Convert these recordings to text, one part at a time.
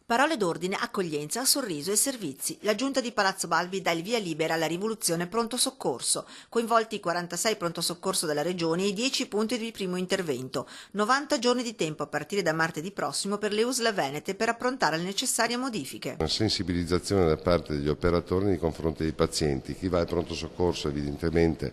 Parole d'ordine, accoglienza, sorriso e servizi. La giunta di Palazzo Balbi dà il via libera alla rivoluzione pronto soccorso. Coinvolti i 46 pronto soccorso della regione e i 10 punti di primo intervento. 90 giorni di tempo a partire da martedì prossimo per le USL venete per approntare le necessarie modifiche. Una sensibilizzazione da parte degli operatori nei confronti dei pazienti. Chi va al pronto soccorso evidentemente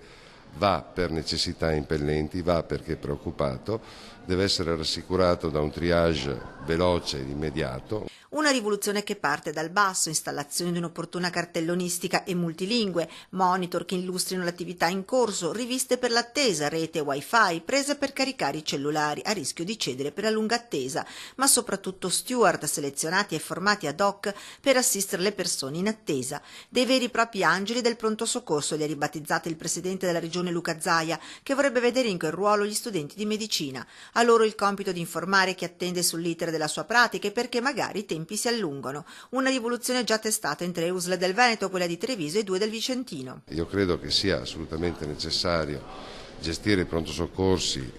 va per necessità impellenti, va perché è preoccupato, deve essere rassicurato da un triage veloce ed immediato. Una rivoluzione che parte dal basso, installazione di un'opportuna cartellonistica e multilingue, monitor che illustrino l'attività in corso, riviste per l'attesa, rete wifi, prese per caricare i cellulari a rischio di cedere per la lunga attesa, ma soprattutto steward selezionati e formati ad hoc per assistere le persone in attesa. Dei veri e propri angeli del pronto soccorso li ha ribattezzati il presidente della regione Luca Zaia, che vorrebbe vedere in quel ruolo gli studenti di medicina. A loro il compito di informare chi attende sull'iter della sua pratica e perché magari i tempi si allungano. Una rivoluzione già testata in 3 USL del Veneto, quella di Treviso e 2 del Vicentino. Io credo che sia assolutamente necessario gestire i pronto soccorsi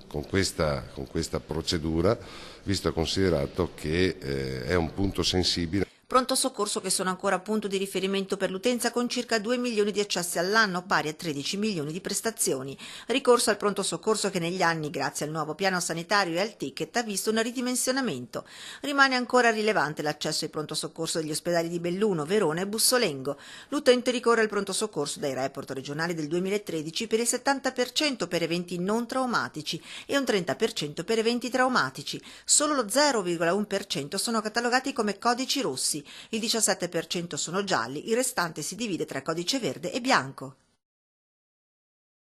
con questa procedura, visto e considerato che è un punto sensibile. Pronto soccorso che sono ancora punto di riferimento per l'utenza con circa 2 milioni di accessi all'anno, pari a 13 milioni di prestazioni. Ricorso al pronto soccorso che negli anni, grazie al nuovo piano sanitario e al ticket, ha visto un ridimensionamento. Rimane ancora rilevante l'accesso ai pronto soccorso degli ospedali di Belluno, Verona e Bussolengo. L'utente ricorre al pronto soccorso dai report regionali del 2013 per il 70% per eventi non traumatici e un 30% per eventi traumatici. Solo lo 0,1% sono catalogati come codici rossi. Il 17% sono gialli, il restante si divide tra codice verde e bianco.